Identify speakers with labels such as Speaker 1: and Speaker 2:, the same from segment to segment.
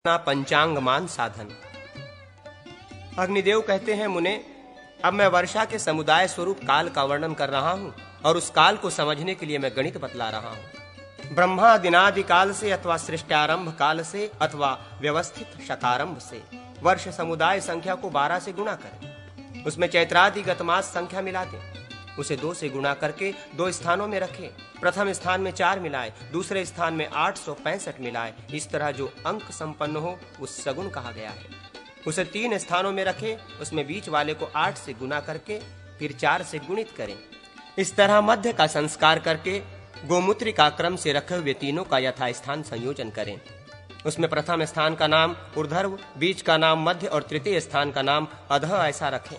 Speaker 1: पंचांगमान साधन। अग्निदेव कहते हैं, मुने, अब मैं वर्षा के समुदाय स्वरूप काल का वर्णन कर रहा हूँ और उस काल को समझने के लिए मैं गणित बतला रहा हूँ। ब्रह्मा दिनादि काल से अथवा सृष्टारंभ काल से अथवा व्यवस्थित शकारंभ से वर्ष समुदाय संख्या को 12 से गुणा करें, उसमें चैत्रादि गतमास संख्या मिला दें, उसे 2 से गुणा करके 2 स्थानों में रखें। प्रथम स्थान में 4 मिलाए, दूसरे स्थान में 865 मिलाए। इस तरह जो अंक संपन्न हो उस सगुण कहा गया है। उसे 3 स्थानों में रखें, उसमें बीच वाले को 8 से गुना करके फिर 4 से गुणित करें। इस तरह मध्य का संस्कार करके गोमूत्र का क्रम से रखे हुए तीनों का यथास्थान संयोजन करें। उसमें प्रथम स्थान का नाम ऊर्ध्व, बीच का नाम मध्य और तृतीय स्थान का नाम अधः ऐसा रखें।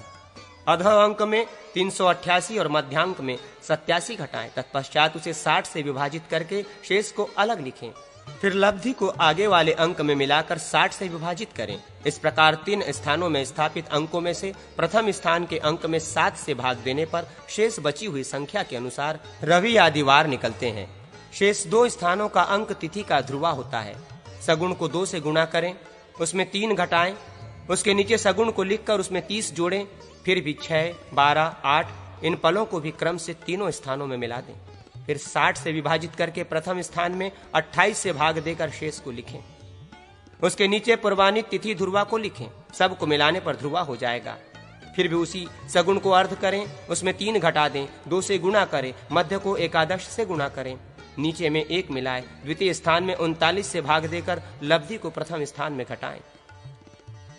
Speaker 1: अधः अंक में 388 और मध्यांक में 87 घटाएं। तत्पश्चात उसे 60 से विभाजित करके शेष को अलग लिखें। फिर लब्धि को आगे वाले अंक में मिलाकर 60 से विभाजित करें। इस प्रकार 3 स्थानों में स्थापित अंकों में से प्रथम स्थान के अंक में 7 से भाग देने पर शेष बची हुई संख्या के अनुसार रवि आदि वार निकलते हैं। शेष 2 स्थानों का अंक तिथि का ध्रुवा होता है। सगुण को 2 से गुणा करें, उसमें 3 घटाएं, उसके नीचे सगुण को लिखकर उसमें 30 जोड़ें। फिर भी 6, 12, 8 इन पलों को भी क्रम से तीनों स्थानों में मिला दें। फिर 60 से विभाजित करके प्रथम स्थान में 28 से भाग देकर शेष को लिखें। उसके नीचे पूर्वान्वित तिथि ध्रुवा को लिखें। सब को मिलाने पर ध्रुवा हो जाएगा। फिर भी उसी सगुण को अर्ध करें, उसमें 3 घटा दें, 2 से गुणा करें, मध्य को 11 से गुणा करें, नीचे में 1 मिलाए, द्वितीय स्थान में 39 से भाग देकर लब्धि को प्रथम स्थान में घटाएं।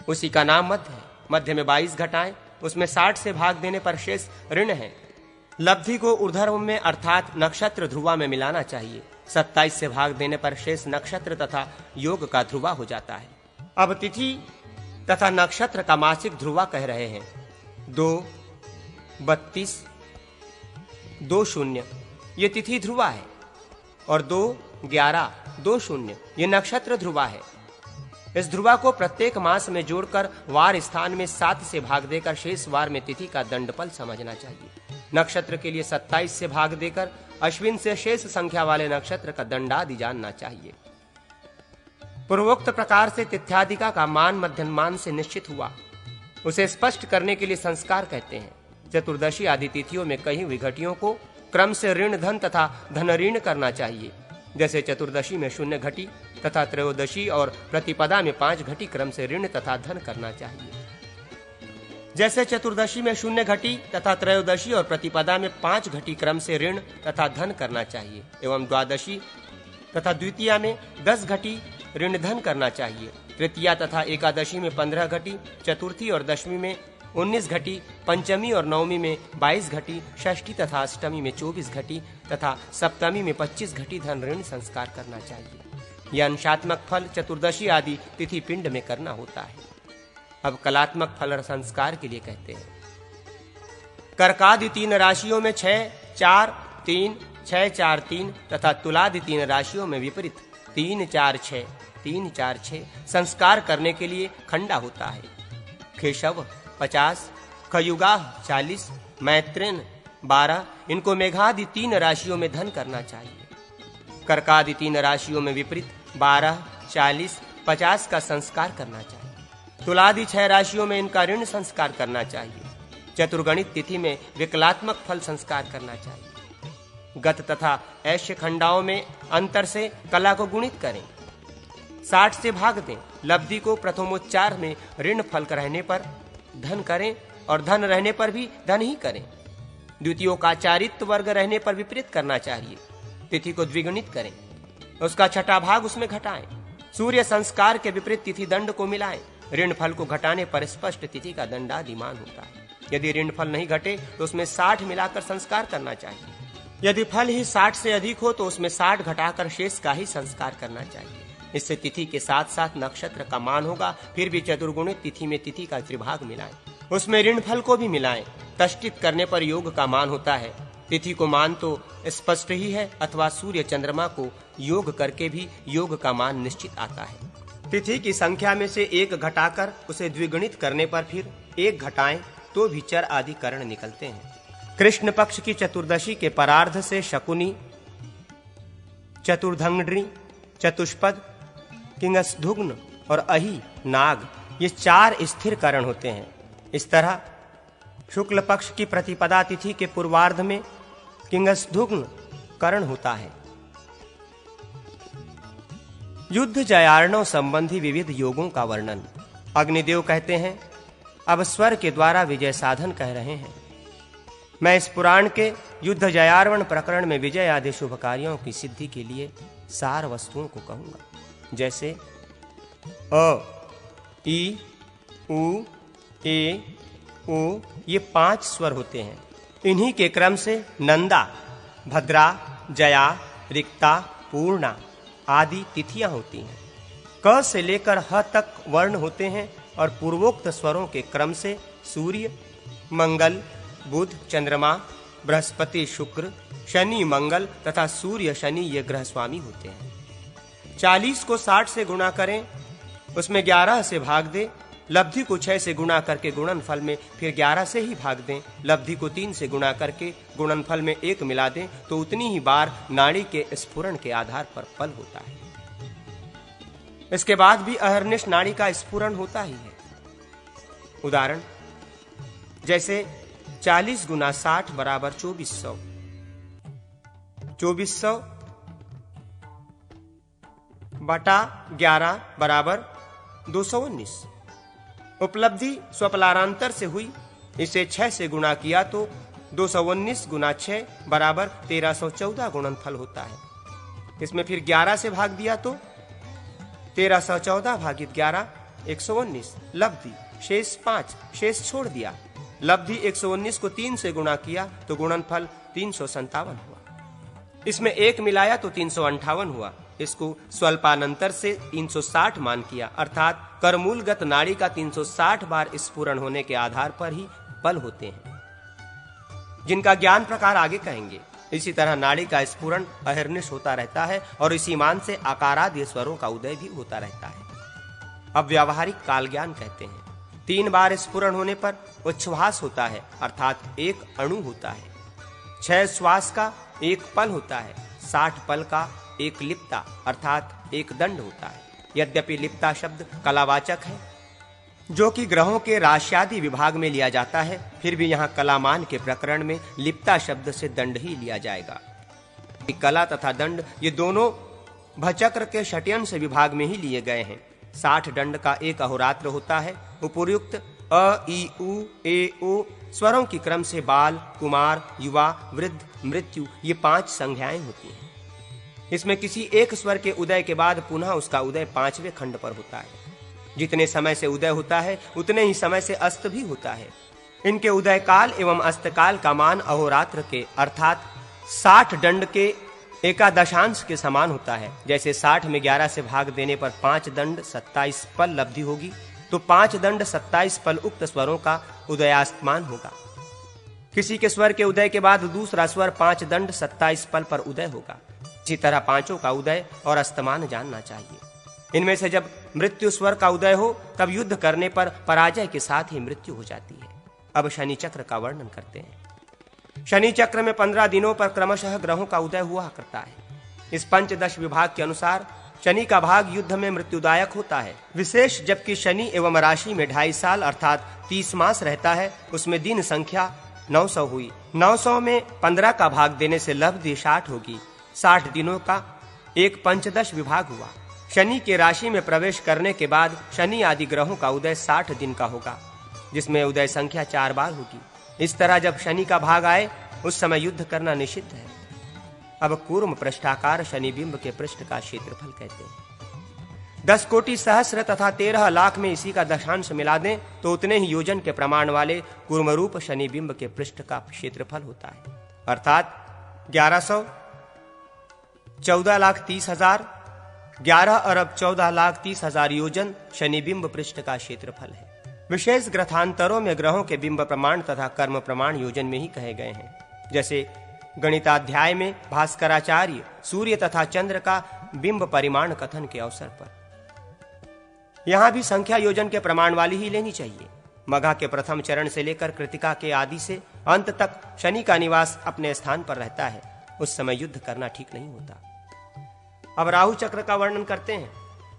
Speaker 1: उसी का नाम मध्य है। मध्य में 22 घटाएं, उसमें 60 से भाग देने पर शेष ऋण है। लब्धि को ऊर्ध्व में अर्थात नक्षत्र ध्रुवा में मिलाना चाहिए। 27 से भाग देने पर शेष नक्षत्र तथा योग का ध्रुवा हो जाता है। अब तिथि तथा नक्षत्र का मासिक ध्रुवा कह रहे हैं। 2, 32, 2 0 ये तिथि ध्रुवा है और 2, 11, 2 0 ये नक्षत्र ध्रुवा है। इस ध्रुवा को प्रत्येक मास में जोड़कर वार स्थान में 7 से भाग देकर शेष वार में तिथि का दंडफल समझना चाहिए। नक्षत्र के लिए 27 से भाग देकर अश्विन से शेष संख्या वाले नक्षत्र का दंडादि जानना चाहिए। पूर्वोक्त प्रकार से तिथ्यादिका का मान मध्यमान से निश्चित हुआ। उसे स्पष्ट करने के लिए संस्कार कहते हैं। चतुर्दशी आदि तिथियों में कही हुई घटियों को क्रम से ऋण धन तथा धन ऋण करना चाहिए। जैसे चतुर्दशी में 0 घटी तथा त्रयोदशी और प्रतिपदा में 5 घटी क्रम से ऋण तथा धन करना चाहिए। जैसे चतुर्दशी में 0 घटी तथा त्रयोदशी और प्रतिपदा में 5 घटी क्रम से ऋण तथा धन करना चाहिए, एवं द्वादशी तथा द्वितीया में 10 घटी ऋण धन करना चाहिए। तृतीया तथा एकादशी में 15 घटी, चतुर्थी और दशमी में 19 घटी, पंचमी और नवमी में 22 घटी, षष्ठी तथा अष्टमी में 24 घटी तथा सप्तमी में 25 घटी धन ऋण संस्कार करना चाहिए। यह अंशात्मक फल चतुर्दशी आदि तिथि पिंड में करना होता है। अब कलात्मक फल संस्कार के लिए कहते हैं। कर्कादि 3 राशियों में 6, 4, 3, 6, 4, 3 तथा तुलादि 3 राशियों में विपरीत 3, 4, 6, 3, 4, 6 संस्कार करने के लिए खंडा होता है। केशव 50, खयुगा 40, मैत्रेन 12 इनको मेघादि 3 राशियों में धन करना चाहिए। कर्कादि 3 राशियों में विपरीत 12, 40, 50 का संस्कार करना चाहिए। तुलादि 6 राशियों में इनका ऋण संस्कार करना चाहिए। चतुर्गणित तिथि में विकलात्मक फल संस्कार करना चाहिए। गत तथा ऐश्य खंडाओं में अंतर से कला को गुणित करें। 60 से भाग दें। लब्धि को प्रथमोच्चार में ऋण फल रहने पर धन करें और धन रहने पर भी धन ही करें। द्वितीयों का चारित्व वर्ग रहने पर विपरीत करना चाहिए। तिथि को द्विगुणित करें, उसका छठा भाग उसमें घटाएं। सूर्य संस्कार के विपरीत तिथि दंड को मिलाएं। ऋण फल को घटाने पर स्पष्ट तिथि का दंडादिमान होता है। यदि ऋण फल नहीं घटे तो उसमें 60 मिलाकर संस्कार करना चाहिए। यदि फल ही 60 से अधिक हो तो उसमें 60 घटाकर शेष का ही संस्कार करना चाहिए। इससे तिथि के साथ साथ नक्षत्र का मान होगा। फिर भी चतुर्गुणित तिथि में तिथि का त्रिभाग मिलाएं, उसमें ऋण फल को भी मिलाएं। तष्टित करने पर योग का मान होता है। तिथि को मान तो स्पष्ट ही है, अथवा सूर्य चंद्रमा को योग करके भी योग का मान निश्चित आता है। तिथि की संख्या में से 1 घटाकर उसे द्विगुणित करने पर फिर 1 घटाएं तो भी चर आदि करण निकलते हैं। कृष्ण पक्ष की चतुर्दशी के परार्ध से शकुनी, चतुर्धंगड्री, चतुष्पद, किंगसधुग्न और अहि, नाग, ये 4 स्थिर करण होते हैं। इस तरह शुक्ल पक्ष की प्रतिपदा तिथि के पूर्वार्ध में किंगसधुग्न करण होता है। युद्ध जयार्णव संबंधी विविध योगों का वर्णन। अग्निदेव कहते हैं, अब स्वर के द्वारा विजय साधन कह रहे हैं। मैं इस पुराण के युद्ध जयार्वण प्रकरण में विजय आदि शुभ कार्यों की सिद्धि के लिए सार वस्तुओं को कहूंगा। जैसे अ, ई, उ, ए, ओ, ये 5 स्वर होते हैं। इन्हीं के क्रम से नंदा, भद्रा, जया, रिक्ता, पूर्णा आदि तिथियां होती हैं। क से लेकर ह तक वर्ण होते हैं और पूर्वोक्त स्वरों के क्रम से सूर्य, मंगल, बुध, चंद्रमा, बृहस्पति, शुक्र, शनि, मंगल तथा सूर्य, शनि ये ग्रह स्वामी होते हैं। 40 को 60 से गुणा करें, उसमें 11 से भाग दें, लब्धि को 6 से गुणा करके गुणनफल में फिर 11 से ही भाग दें, लब्धि को 3 से गुणा करके गुणनफल में 1 मिला दें, तो उतनी ही बार नाड़ी के स्फुरण के आधार पर फल होता है। इसके बाद भी अहर्निश नाड़ी का स्फुरण होता ही है। उदाहरण, जैसे 40 गुना 60 बराबर 2400, 2400 बटा 11 बराबर 219। उपलब्धि स्वपलारांतर से हुई, इसे 6 से गुणा किया तो 219 गुना 6 बराबर 1314 गुणनफल होता है। इसमें फिर 11 से भाग दिया तो 1314 भागित 11 119, लब्धि शेष 5, शेष छोड़ दिया। लब्धि 119 को 3 से गुणा किया तो गुणनफल 357 हुआ। इसमें 1 मिलाया तो 358 हुआ। इसको स्वल्पानंतर से 360 मान किया, अर्थात करमूलगत नाड़ी का 360 बार स्फुरण होने के आधार पर ही बल होते हैं, जिनका ज्ञान प्रकार आगे कहेंगे। इसी तरह नाड़ी का स्फुरण अहर्निश होता रहता है और इसी मान से आकारादि स्वरों का उदय भी होता रहता है। अब व्यावहारिक काल ज्ञान कहते हैं। 3 बार स्फुरण होने पर उच्छ्वास होता है, अर्थात 1 अणु होता है। 6 श्वास का 1 पल होता है। 60 पल का 1 लिप्ता अर्थात 1 दंड होता है। यद्यपि लिप्ता शब्द कलावाचक है, जो कि ग्रहों के राश्यादि विभाग में लिया जाता है, फिर भी यहाँ कलामान के प्रकरण में लिप्ता शब्द से दंड ही लिया जाएगा। कला तथा दंड ये दोनों भचक्र के षट्यंश विभाग में ही लिए गए हैं। 60 दंड का 1 अहोरात्र होता है। उपर्युक्त अ, ई, उ, ए, ओ स्वरों की क्रम से बाल, कुमार, युवा, वृद्ध, मृत्यु ये 5 संज्ञाएं होती हैं। इसमें किसी एक स्वर के उदय के बाद पुनः उसका उदय 5वें खंड पर होता है। जितने समय से उदय होता है उतने ही समय से अस्त भी होता है। इनके उदय काल एवं अस्त काल का मान अहोरात्र के अर्थात 60 दंड के एकादशांश के समान होता है। जैसे 60 में 11 से भाग देने पर 5 दंड 27 पल लब्धि होगी, तो 5 दंड 27 पल उक्त स्वरों का उदयास्तमान होगा। किसी के स्वर के उदय के बाद दूसरा स्वर 5 दंड 27 पल पर उदय होगा। इसी तरह पांचों का उदय और अस्तमान जानना चाहिए। इनमें से जब मृत्यु स्वर का उदय हो तब युद्ध करने पर पराजय के साथ ही मृत्यु हो जाती है। अब शनि चक्र का वर्णन करते हैं। शनि चक्र में 15 दिनों पर क्रमशः ग्रहों का उदय हुआ करता है। इस पंचदश विभाग के अनुसार शनि का भाग युद्ध में मृत्युदायक होता है। विशेष जबकि शनि एवं राशि में 2.5 साल अर्थात 30 मास रहता है, उसमें दिन संख्या 900 हुई। 900 में 15 का भाग देने से लब्धि 60 होगी। 60 दिनों का एक पंचदश विभाग हुआ। शनि के राशि में प्रवेश करने के बाद शनि आदि ग्रहों का उदय 60 दिन का होगा, जिसमें उदय संख्या 4 बार होगी। इस तरह जब शनि का भाग आए उस समय युद्ध करना निषिद्ध है। अब कूर्म पृष्ठाकार शनि बिंब के पृष्ठ का क्षेत्रफल कहते हैं। 10 कोटि सहस्र तथा 13 लाख में इसी का दशांश मिला दें तो उतने ही योजन के प्रमाण वाले कूर्म रूप शनि बिंब के पृष्ठ का क्षेत्रफल होता है, अर्थात 1100 14,30,000 11 अरब 14,30,000 योजन शनि बिंब पृष्ठ का क्षेत्रफल है। विशेष ग्रथांतरों में ग्रहों के बिंब प्रमाण तथा कर्म प्रमाण योजन में ही कहे गए हैं। जैसे गणिताध्याय में भास्कराचार्य सूर्य तथा चंद्र का बिंब परिमाण कथन के अवसर पर यहां भी संख्या योजन के प्रमाण वाली ही लेनी चाहिए। मघा के प्रथम चरण से लेकर कृतिका के आदि से अंत तक शनि का निवास अपने स्थान पर रहता है। उस समय युद्ध करना ठीक नहीं होता। अब राहु चक्र का वर्णन करते हैं।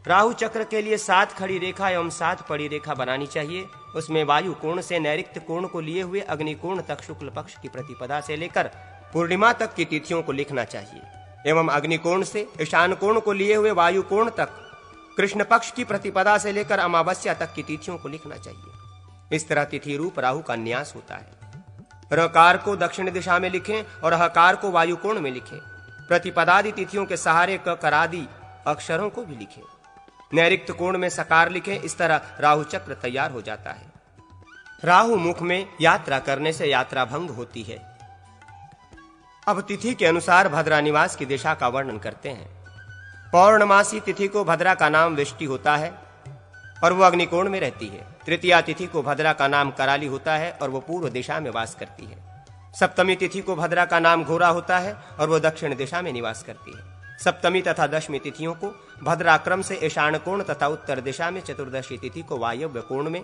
Speaker 1: राहु चक्र के लिए 7 खड़ी रेखा एवं 7 पड़ी रेखा बनानी चाहिए। उसमें वायु कोण से नैऋत्य कोण को लिए हुए अग्नि कोण तक शुक्ल पक्ष की प्रतिपदा से लेकर पूर्णिमा तक की तिथियों को लिखना चाहिए एवं अग्नि कोण से ईशान कोण को लिए हुए वायु कोण तक कृष्ण पक्ष की प्रतिपदा से लेकर अमावस्या तक की तिथियों को लिखना चाहिए। इस तरह तिथि रूप राहु का न्यास होता है। रकार को दक्षिण दिशा में लिखें और हकार को वायु कोण में लिखें। प्रतिपदादि तिथियों के सहारे क करादि अक्षरों को भी लिखें। नैऋत्य कोण में सकार लिखें। इस तरह राहु चक्र तैयार हो जाता है। राहु मुख में यात्रा करने से यात्रा भंग होती है। अब तिथि के अनुसार भद्रा निवास की दिशा का वर्णन करते हैं। पौर्णमासी तिथि को भद्रा का नाम विष्टि होता है और वो अग्निकोण में रहती है। तृतीया तिथि को भद्रा का नाम कराली होता है और वो पूर्व दिशा में वास करती है। सप्तमी तिथि को भद्रा का नाम घोरा होता है और वो दक्षिण दिशा में निवास करती है। सप्तमी तथा दशमी तिथियों को भद्रा क्रम से ईशान कोण तथा उत्तर दिशा में, चतुर्दशी तिथि को वायव्य कोण में,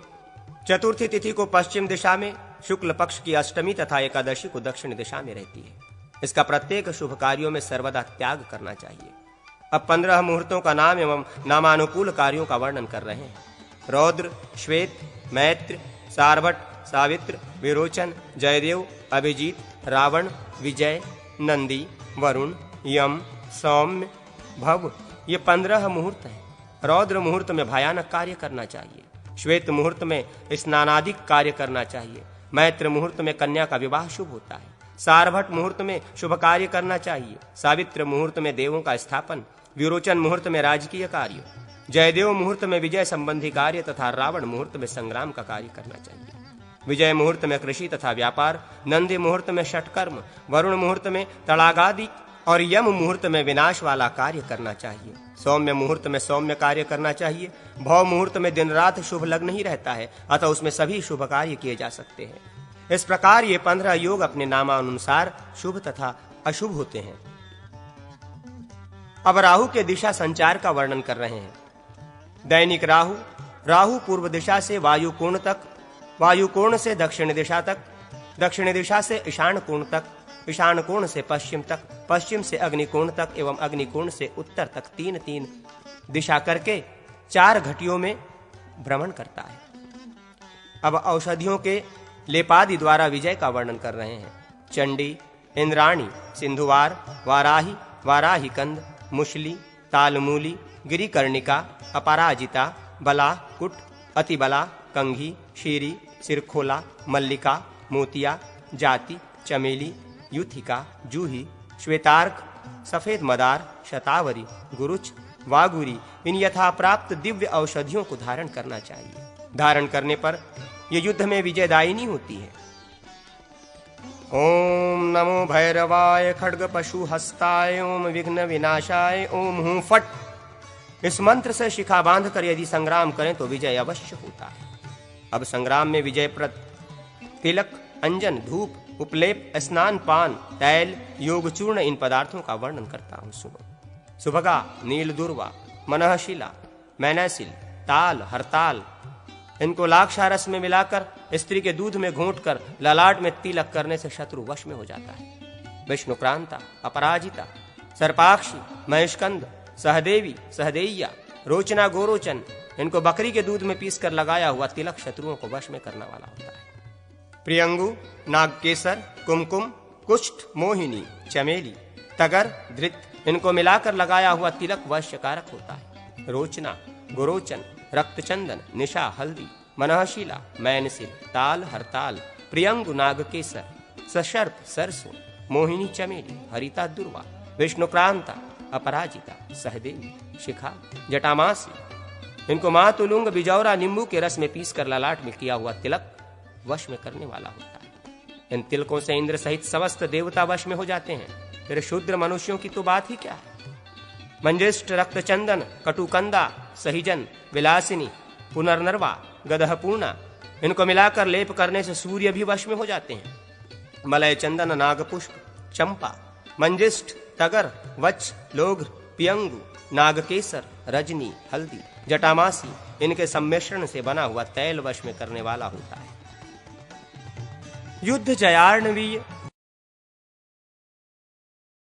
Speaker 1: चतुर्थी तिथि को पश्चिम दिशा में, शुक्ल पक्ष की अष्टमी तथा एकादशी को दक्षिण दिशा में रहती है। इसका प्रत्येक शुभ कार्यों में सर्वदा त्याग करना चाहिए। अब 15 मुहूर्तों का नाम एवं नामानुकूल कार्यों का वर्णन कर रहे हैं। रौद्र, श्वेत, मैत्र, सारभट, सावित्र, विरोचन, जयदेव, अभिजीत, रावण, विजय, नंदी, वरुण, यम, सौम्य, भव, ये 15 मुहूर्त हैं। रौद्र मुहूर्त में भयानक कार्य करना चाहिए। श्वेत मुहूर्त में स्नानादिक कार्य करना चाहिए। मैत्र मुहूर्त में कन्या का विवाह शुभ होता है। सारभट मुहूर्त में शुभ कार्य करना चाहिए। सावित्र मुहूर्त में देवों का स्थापन, विरोचन मुहूर्त में राजकीय कार्य, जयदेव मुहूर्त में विजय संबंधी कार्य तथा रावण मुहूर्त में संग्राम का कार्य करना चाहिए। विजय मुहूर्त में कृषि तथा व्यापार, नंदी मुहूर्त में षटकर्म, वरुण मुहूर्त में तड़ागादि और यम मुहूर्त में विनाश वाला कार्य करना चाहिए। सौम्य मुहूर्त में सौम्य कार्य करना चाहिए। भव मुहूर्त में दिन रात शुभ लग्न ही रहता है, अतः उसमें सभी शुभ कार्य किए जा सकते हैं। इस प्रकार ये 15 योग अपने नामानुसार शुभ तथा अशुभ होते हैं। अब राहु के दिशा संचार का वर्णन कर रहे हैं। दैनिक राहु, राहु पूर्व दिशा से वायु कोण तक, वायु कोण से दक्षिण दिशा तक, दक्षिण दिशा से ईशान कोण तक, ईशान कोण से पश्चिम तक, पश्चिम से अग्निकोण तक एवं अग्निकोण से उत्तर तक 3-3 दिशा करके 4 घटियों में भ्रमण करता है। अब औषधियों के लेपादि द्वारा विजय का वर्णन कर रहे हैं। चंडी, इंद्राणी, सिंधुवार, वाराही, वाराही कंद, मुशली, तालमूली, गिरिकर्णिका, अपराजिता, बला, कुट, अतिबला, कंघी, शीरी, सिरखोला, मल्लिका, मोतिया, जाति, चमेली, युथिका, जूही, श्वेतार्क, सफेद मदार, शतावरी, गुरुच, वागुरी, इन यथा प्राप्त दिव्य औषधियों को धारण करना चाहिए। धारण करने पर ये युद्ध में विजयदायिनी होती है। ओम नमो भैरवाय खड्ग पशु हस्ताय, ओम विघ्न विनाशाय, ओम हूं फट। इस मंत्र से शिखा बांधकर यदि संग्राम करें तो विजय अवश्य होता है। अब संग्राम में विजयप्रद तिलक, अंजन, धूप, उपलेप, स्नान, पान, तैल, योग चूर्ण, इन पदार्थों का वर्णन करता हूं, सुनो। सुभगा, नील दुर्वा, मनहशिला, मैनासिल, ताल, हरताल, इनको लाक्षारस में मिलाकर स्त्री के दूध में घोंटकर ललाट में तिलक करने से शत्रु वश में हो जाता है। विष्णुक्रांता, अपराजिता, सर्पाक्षी, महेशकंद, सहदेवी, सहदेय्या, रोचना, गोरोचन, इनको बकरी के दूध में पीसकर लगाया हुआ तिलक शत्रुओं को वश में करने वाला होता है। प्रियंगु, नागकेसर, कुमकुम, कुष्ठ, मोहिनी, चमेली, तगर, धृत, इनको मिलाकर लगाया हुआ तिलक वश्यकारक होता है। रोचना, गोरोचन, रक्तचंदन, निशा, हल्दी, मनहशिला, मैनसिल, ताल, हरताल, प्रियंगु, नागकेसर, सशर्प, सरसों, मोहिनी, चमेली, हरिता, दुर्वा, विष्णुक्रांता, अपराजिता, सहदेवी, शिखा, जटामासी, इनको मातुलुंग, बिजौरा, नींबू के रस में पीसकर ललाट में किया हुआ तिलक वश में करने वाला होता है। इन तिलकों से इंद्र सहित समस्त देवता वश में हो जाते हैं। फिर शूद्र मनुष्यों की तो बात ही क्या है। मंजिष्ठ, रक्तचंदन, कटुकंदा, सहिजन, विलासिनी, पुनर्नरवा, गदहपूर्णा, इनको मिलाकर लेप करने से सूर्य भी वश में हो जाते हैं। मलय चंदन, नागपुष्प, चंपा, मंजिष्ठ, तगर, वच, लोघ्र, पियंगु, नागकेसर, रजनी, हल्दी, जटामासी, इनके सम्मिश्रण से बना हुआ तैल वश में करने वाला होता है। युद्ध जयार्णवीय